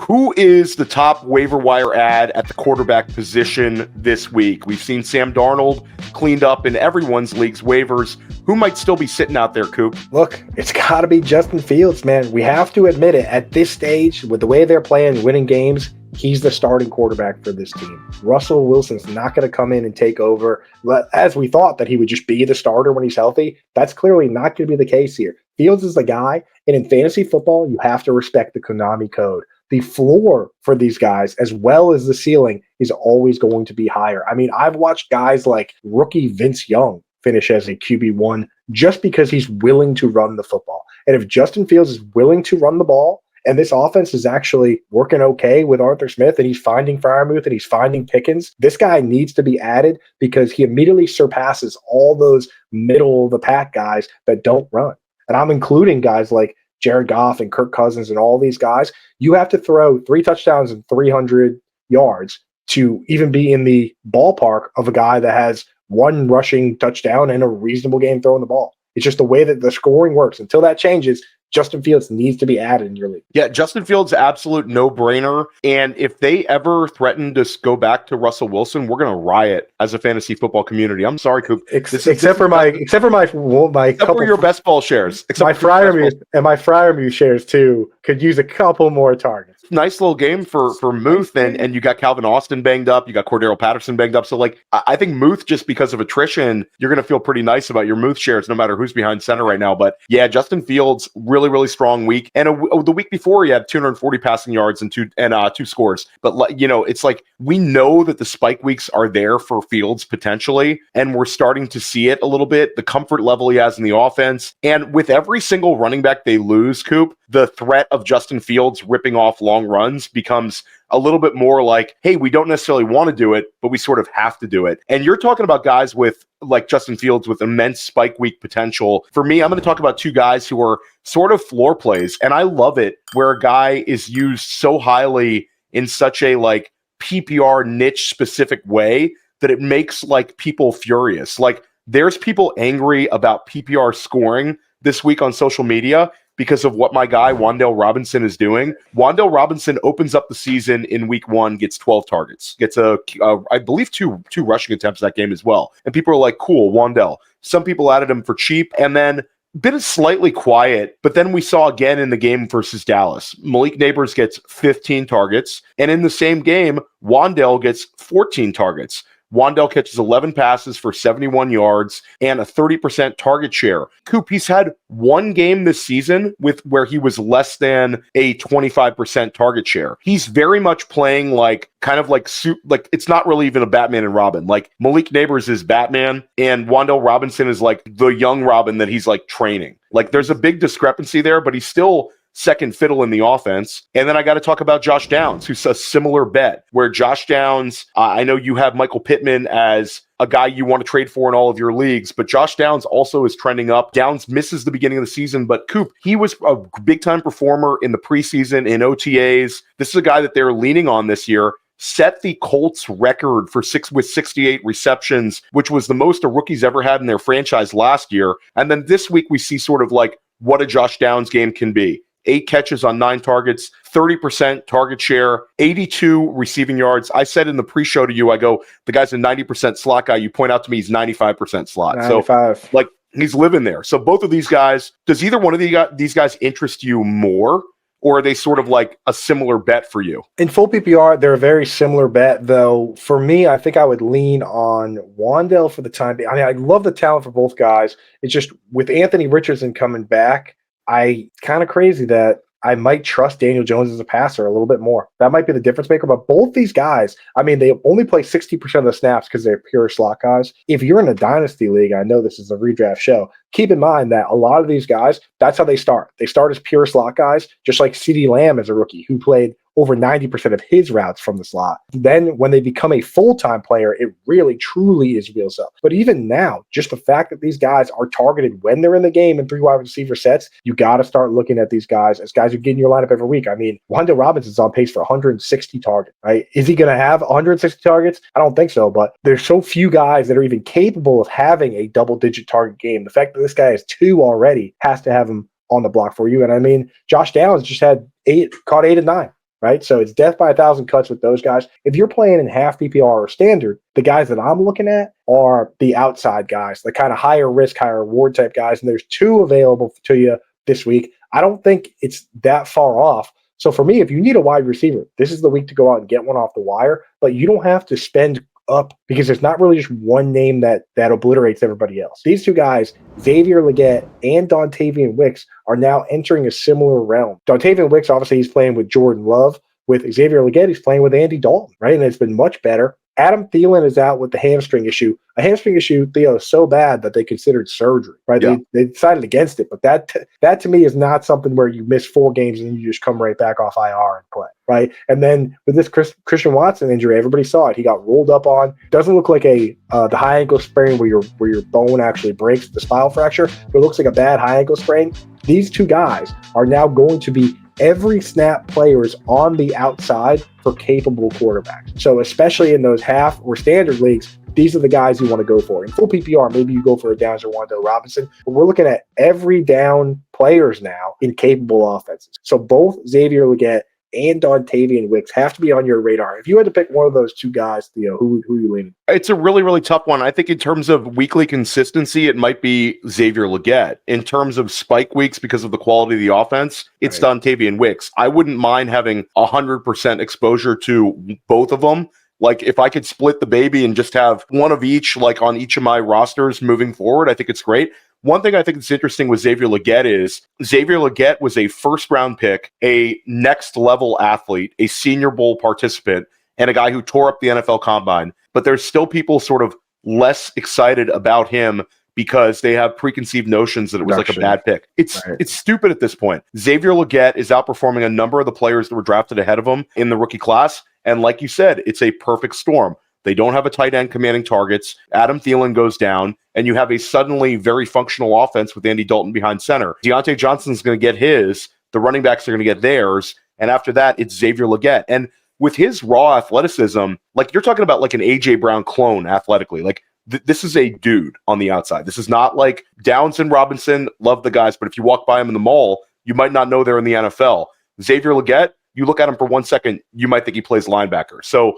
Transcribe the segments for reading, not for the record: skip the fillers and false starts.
who is the top waiver wire ad at the quarterback position this week? We've seen Sam Darnold cleaned up in everyone's league's waivers. Who might still be sitting out there, Coop? Look, it's got to be Justin Fields, man. We have to admit it. At this stage, with the way they're playing, winning games, he's the starting quarterback for this team. Russell Wilson's not going to come in and take over. As we thought that he would just be the starter when he's healthy, that's clearly not going to be the case here. Fields is the guy, and in fantasy football, you have to respect the Konami code. The floor for these guys, as well as the ceiling, is always going to be higher. I mean, I've watched guys like rookie Vince Young finish as a QB1 just because he's willing to run the football. And if Justin Fields is willing to run the ball, and this offense is actually working okay with Arthur Smith, and he's finding Freiermuth and he's finding Pickens, this guy needs to be added because he immediately surpasses all those middle-of-the-pack guys that don't run. And I'm including guys like Jared Goff and Kirk Cousins and all these guys. You have to throw 3 touchdowns and 300 yards to even be in the ballpark of a guy that has 1 rushing touchdown and a reasonable game throwing the ball. It's just the way that the scoring works. Until that changes, Justin Fields needs to be added in your league. Yeah, Justin Fields, absolute no-brainer. And if they ever threaten to go back to Russell Wilson, we're going to riot as a fantasy football community. I'm sorry, Coop. Except for my your best ball shares. My Freiermuth shares too could use a couple more targets. Nice little game for Muth, and you got Calvin Austin banged up, you got Cordero Patterson banged up. So like I think Muth, just because of attrition, you're going to feel pretty nice about your Muth shares, no matter who's behind center right now. But yeah, Justin Fields, really strong week, and the week before he had 240 passing yards and two scores. But you know, it's like we know that the spike weeks are there for Fields potentially, and we're starting to see it a little bit. The comfort level he has in the offense, and with every single running back they lose, Coop, the threat of Justin Fields ripping off long runs becomes a little bit more like, hey, we don't necessarily want to do it, but we sort of have to do it. And you're talking about guys with like Justin Fields with immense spike week potential. For me, I'm going to talk about 2 guys who are sort of floor plays, and I love it where a guy is used so highly in such a like PPR niche specific way that it makes like people furious. Like there's people angry about PPR scoring this week on social media because of what my guy Wan'Dale Robinson is doing. Wan'Dale Robinson opens up the season in week 1, gets 12 targets, gets I believe two rushing attempts that game as well. And people are like, cool, Wan'Dale. Some people added him for cheap, and then been slightly quiet, but then we saw again in the game versus Dallas, Malik Neighbors gets 15 targets, and in the same game, Wan'Dale gets 14 targets. Wan'Dale catches 11 passes for 71 yards and a 30% target share. Coop, he's had 1 game this season where he was less than a 25% target share. He's very much playing like kind of like it's not really even a Batman and Robin. Like Malik Neighbors is Batman and Wan'Dale Robinson is like the young Robin that he's like training. Like there's a big discrepancy there, but he's still second fiddle in the offense. And then I got to talk about Josh Downs, who's a similar bet, where Josh Downs, I know you have Michael Pittman as a guy you want to trade for in all of your leagues, but Josh Downs also is trending up. Downs misses the beginning of the season, but Coop, he was a big-time performer in the preseason, in OTAs. This is a guy that they're leaning on this year. Set the Colts record for 68 receptions, which was the most a rookie's ever had in their franchise last year. And then this week we see sort of like what a Josh Downs game can be. 8 catches on 9 targets, 30% target share, 82 receiving yards. I said in the pre-show to you, I go, the guy's a 90% slot guy. You point out to me he's 95% slot. 95. So, like, he's living there. So both of these guys, does either one of these guys interest you more, or are they sort of like a similar bet for you? In full PPR, they're a very similar bet, though. For me, I think I would lean on Wan'Dale for the time being. I mean, I love the talent for both guys. It's just with Anthony Richardson coming back, kind of crazy that I might trust Daniel Jones as a passer a little bit more. That might be the difference maker. But both these guys, I mean, they only play 60% of the snaps because they're pure slot guys. If you're in a dynasty league, I know this is a redraft show, keep in mind that a lot of these guys, that's how they start. They start as pure slot guys, just like CeeDee Lamb as a rookie who played over 90% of his routes from the slot. Then when they become a full-time player, it really, truly is wheels up. But even now, just the fact that these guys are targeted when they're in the game in 3 wide receiver sets, you got to start looking at these guys as guys who get in your lineup every week. I mean, Wan'Dale Robinson's on pace for 160 targets, right? Is he going to have 160 targets? I don't think so, but there's so few guys that are even capable of having a double-digit target game. The fact that this guy has 2 already has to have him on the block for you. And I mean, Josh Downs just had caught 8 and 9. right? So it's death by 1,000 cuts with those guys. If you're playing in half PPR or standard, the guys that I'm looking at are the outside guys, the kind of higher risk, higher reward type guys. And there's 2 available to you this week. I don't think it's that far off. So for me, if you need a wide receiver, this is the week to go out and get one off the wire, but you don't have to spend up because there's not really just one name that obliterates everybody else. These 2 guys, Xavier Legette and Dontavian Wicks, are now entering a similar realm. Dontavian Wicks, obviously, he's playing with Jordan Love. With Xavier Legette, he's playing with Andy Dalton, right? And it's been much better. Adam Thielen is out with the hamstring issue. A hamstring issue, Theo, is so bad that they considered surgery, right? Yeah. They decided against it. But that to me is not something where you miss 4 games and you just come right back off IR and play, right? And then with this Christian Watson injury, everybody saw it. He got rolled up on. Doesn't look like the high ankle sprain where your bone actually breaks, the spinal fracture. But it looks like a bad high ankle sprain. These 2 guys are now going to be every snap players on the outside for capable quarterbacks. So especially in those half or standard leagues, these are the guys you want to go for. In full PPR, maybe you go for a Downs or Wando Robinson, but we're looking at every down players now in capable offenses. So both Xavier Legette and Dontavian Wicks have to be on your radar. If you had to pick one of those 2 guys, Theo, who are you leaning? It's a really, really tough one. I think in terms of weekly consistency, it might be Xavier Legette. In terms of spike weeks, because of the quality of the offense, it's right. Dontavian Wicks. I wouldn't mind having 100% exposure to both of them. Like, if I could split the baby and just have one of each, like on each of my rosters moving forward, I think it's great. One thing I think is interesting with Xavier Legette is Xavier Legette was a first-round pick, a next-level athlete, a Senior Bowl participant, and a guy who tore up the NFL Combine. But there's still people sort of less excited about him because they have preconceived notions that it was like a bad pick. It's stupid at this point. Xavier Legette is outperforming a number of the players that were drafted ahead of him in the rookie class. And like you said, it's a perfect storm. They don't have a tight end commanding targets. Adam Thielen goes down, and you have a suddenly very functional offense with Andy Dalton behind center. Deontay Johnson's going to get his. The running backs are going to get theirs. And after that, it's Xavier Legette. And with his raw athleticism, like you're talking about like an A.J. Brown clone athletically. Like this is a dude on the outside. This is not like Downs and Robinson. Love the guys, but if you walk by them in the mall, you might not know they're in the NFL. Xavier Legette, you look at him for 1 second, you might think he plays linebacker. So,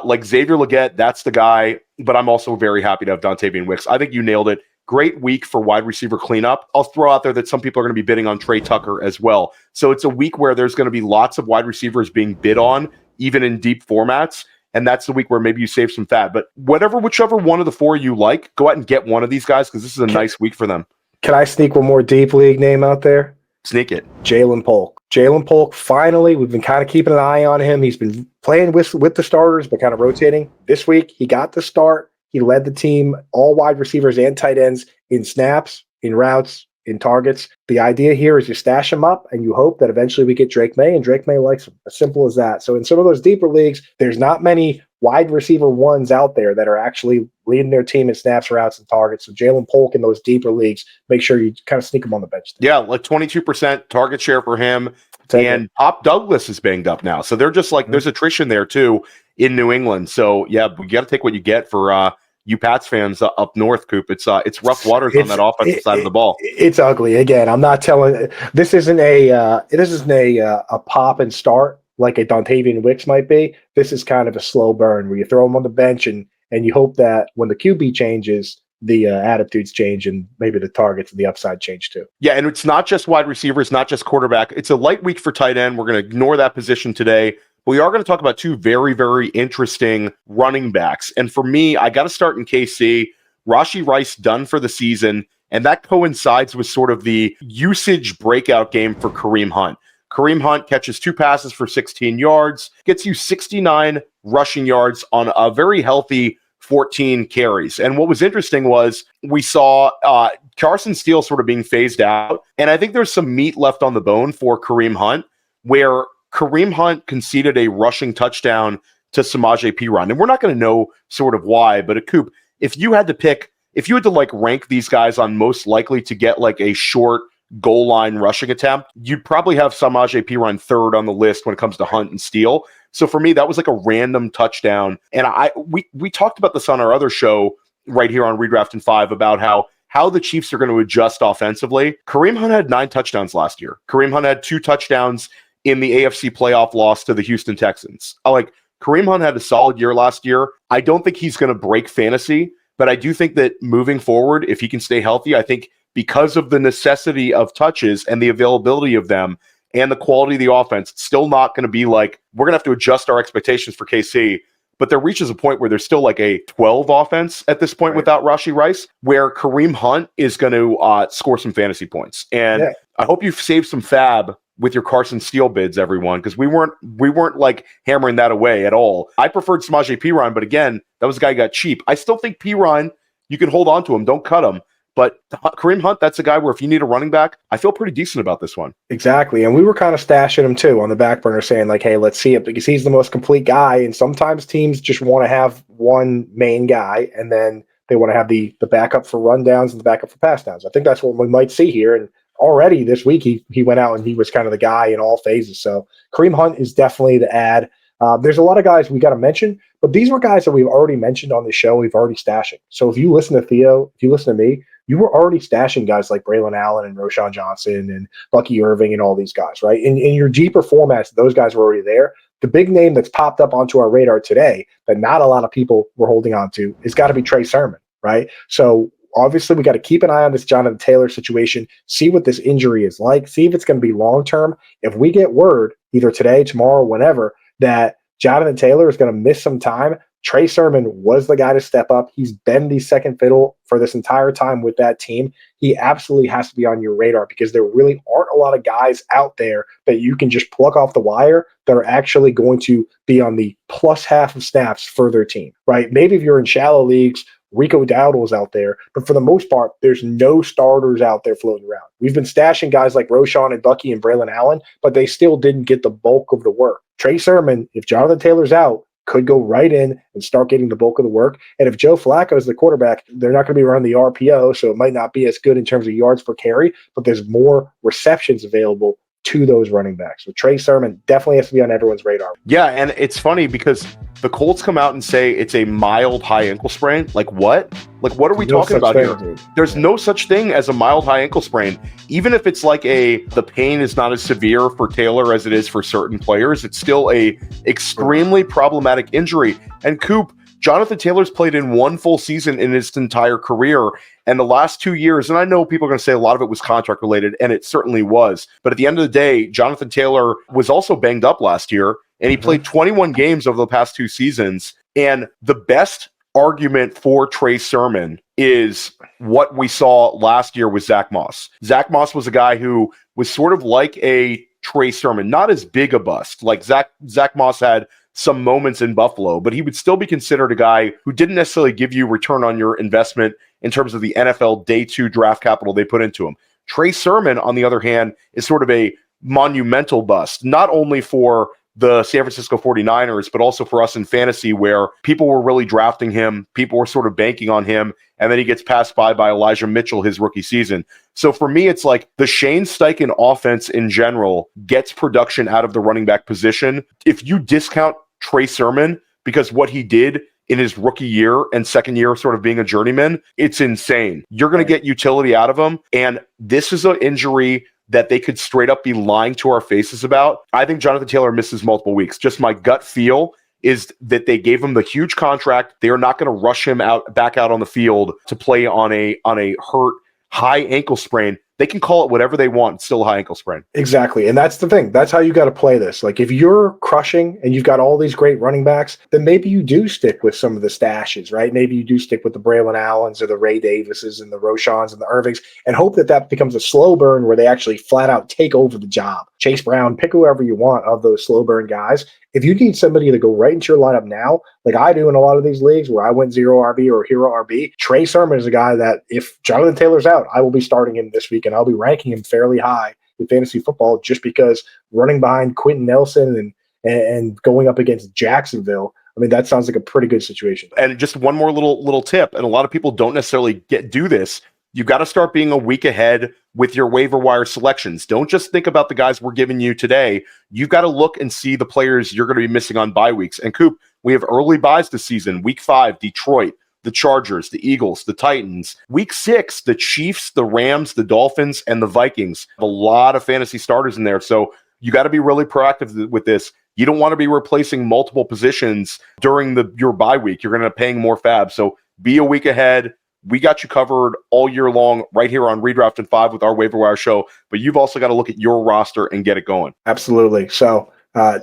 like Xavier Legette, that's the guy. But I'm also very happy to have Dontavian Wicks. I think you nailed it. Great week for wide receiver cleanup. I'll throw out there that some people are going to be bidding on Trey Tucker as well. So it's a week where there's going to be lots of wide receivers being bid on, even in deep formats. And that's the week where maybe you save some fat. But whichever one of the 4 you like, go out and get one of these guys because this is a nice week for them. Can I sneak one more deep league name out there? Sneak it. Jalen Polk. Jalen Polk, finally, we've been kind of keeping an eye on him. He's been playing with the starters, but kind of rotating. This week, he got the start. He led the team, all wide receivers and tight ends, in snaps, in routes, in targets. The idea here is you stash him up and you hope that eventually we get Drake May, and Drake May likes him. As simple as that. So in some of those deeper leagues, there's not many wide receiver ones out there that are actually leading their team in snaps, routes, and targets. So Jalen Polk in those deeper leagues, make sure you kind of sneak him on the bench. Yeah, like 22% target share for him. And Pop Douglas is banged up now. So they're just like, there's attrition there too in New England. So yeah, we got to take what you get for you Pats fans up north, Coop. It's rough waters on that offensive side of the ball. It's ugly. Again, I'm not telling. This isn't a pop and start like a Dontavian Wicks might be. This is kind of a slow burn where you throw him on the bench and you hope that when the QB changes, the attitudes change and maybe the targets and the upside change too. Yeah, and it's not just wide receivers, not just quarterback. It's a light week for tight end. We're going to ignore that position today. We are going to talk about 2 very, very interesting running backs. And for me, I got to start in KC. Rashee Rice done for the season, and that coincides with sort of the usage breakout game for Kareem Hunt. Kareem Hunt catches 2 passes for 16 yards, gets you 69 rushing yards on a very healthy 14 carries. And what was interesting was we saw Carson Steele sort of being phased out. And I think there's some meat left on the bone for Kareem Hunt, where Kareem Hunt conceded a rushing touchdown to Samaje Perine. And we're not going to know sort of why, but at Coop, if you had to like rank these guys on most likely to get like a short goal line rushing attempt, you'd probably have Samaje Perine third on the list when it comes to Hunt and Steele. So for me, that was like a random touchdown. And we talked about this on our other show right here on Redraft in 5 about how the Chiefs are going to adjust offensively. Kareem Hunt had 9 touchdowns last year. Kareem Hunt had 2 touchdowns in the AFC playoff loss to the Houston Texans. Kareem Hunt had a solid year last year. I don't think he's going to break fantasy, but I do think that moving forward, if he can stay healthy, I think because of the necessity of touches and the availability of them and the quality of the offense, it's still not going to be like we're going to have to adjust our expectations for KC. But there reaches a point where there's still like a 12 offense at this point without Rashee Rice, where Kareem Hunt is going to score some fantasy points. And I hope you've saved some fab with your Carson Steele bids, everyone, because we weren't like hammering that away at all. I preferred Samaje Perine, but again, that was a guy who got cheap. I still think Perine, you can hold on to him, don't cut him. But Kareem Hunt, that's a guy where if you need a running back, I feel pretty decent about this one. Exactly. And we were kind of stashing him too on the back burner saying like, hey, let's see it because he's the most complete guy. And sometimes teams just want to have one main guy and then they want to have the backup for rundowns and the backup for pass downs. I think that's what we might see here. And already this week, he went out and he was kind of the guy in all phases. So Kareem Hunt is definitely the add. There's a lot of guys we got to mention, but these were guys that we've already mentioned on the show. We've already stashing. So if you listen to Theo, if you listen to me, you were already stashing guys like Braylon Allen and Roshan Johnson and Bucky Irving and all these guys, right? In your deeper formats, those guys were already there. The big name that's popped up onto our radar today that not a lot of people were holding on to has got to be Trey Sermon, right? So obviously we got to keep an eye on this Jonathan Taylor situation, see what this injury is like, see if it's going to be long-term. If we get word either today, tomorrow, whenever, that Jonathan Taylor is going to miss some time, Trey Sermon was the guy to step up. He's been the second fiddle for this entire time with that team. He absolutely has to be on your radar because there really aren't a lot of guys out there that you can just pluck off the wire that are actually going to be on the plus half of snaps for their team, right? Maybe if you're in shallow leagues, Rico Dowdle's out there, but for the most part, there's no starters out there floating around. We've been stashing guys like Roshan and Bucky and Braylon Allen, but they still didn't get the bulk of the work. Trey Sermon, if Jonathan Taylor's out, could go right in and start getting the bulk of the work. And if Joe Flacco is the quarterback, they're not going to be running the RPO, so it might not be as good in terms of yards per carry, but there's more receptions available to those running backs. So Trey Sermon definitely has to be on everyone's radar. Yeah, and it's funny because the Colts come out and say it's a mild high ankle sprain. Like what? Like what are we talking about here? Dude. There's no such thing as a mild high ankle sprain. Even if it's like the pain is not as severe for Taylor as it is for certain players, it's still a extremely problematic injury. And Coop, Jonathan Taylor's played in one full season in his entire career. And the last 2 years, and I know people are going to say a lot of it was contract related, and it certainly was. But at the end of the day, Jonathan Taylor was also banged up last year, and he played 21 games over the past 2 seasons. And the best argument for Trey Sermon is what we saw last year with Zach Moss. Zach Moss was a guy who was sort of like a Trey Sermon, not as big a bust. Like Zach Moss had some moments in Buffalo, but he would still be considered a guy who didn't necessarily give you return on your investment in terms of the NFL day 2 draft capital they put into him. Trey Sermon, on the other hand, is sort of a monumental bust, not only for the San Francisco 49ers, but also for us in fantasy, where people were really drafting him, people were sort of banking on him, and then he gets passed by Elijah Mitchell his rookie season. So for me, it's like the Shane Steichen offense in general gets production out of the running back position. If you discount Trey Sermon because what he did in his rookie year and second year sort of being a journeyman, it's insane. You're going to get utility out of him, and this is an injury that they could straight up be lying to our faces about. I think Jonathan Taylor misses multiple weeks. Just my gut feel is that they gave him the huge contract. They are not going to rush him back out on the field to play on a hurt high ankle sprain. They can call it whatever they want. It's still a high ankle sprain. Exactly. And that's the thing. That's how you got to play this. Like if you're crushing and you've got all these great running backs, then maybe you do stick with some of the stashes, right? Maybe you do stick with the Braylon Allens or the Ray Davises and the Roshans and the Irvings and hope that becomes a slow burn where they actually flat out take over the job. Chase Brown, pick whoever you want of those slow burn guys. If you need somebody to go right into your lineup now, like I do in a lot of these leagues where I went 0 RB or hero RB, Trey Sermon is a guy that if Jonathan Taylor's out, I will be starting him this week and I'll be ranking him fairly high in fantasy football just because running behind Quentin Nelson and going up against Jacksonville, I mean, that sounds like a pretty good situation. And just one more little tip, and a lot of people don't necessarily do this. You've got to start being a week ahead with your waiver wire selections. Don't just think about the guys we're giving you today. You've got to look and see the players you're going to be missing on bye weeks. And Coop, we have early buys this season. Week 5, Detroit, the Chargers, the Eagles, the Titans. Week 6, the Chiefs, the Rams, the Dolphins, and the Vikings. A lot of fantasy starters in there. So you got to be really proactive with this. You don't want to be replacing multiple positions during your bye week. You're going to end up paying more fab. So be a week ahead. We got you covered all year long right here on Redraft in 5 with our waiver wire show. But you've also got to look at your roster and get it going. Absolutely. So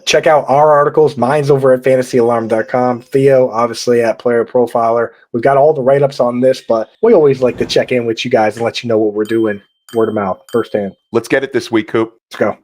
check out our articles. Mine's over at fantasyalarm.com. Theo, obviously, at PlayerProfiler. We've got all the write-ups on this, but we always like to check in with you guys and let you know what we're doing. Word of mouth, firsthand. Let's get it this week, Coop. Let's go.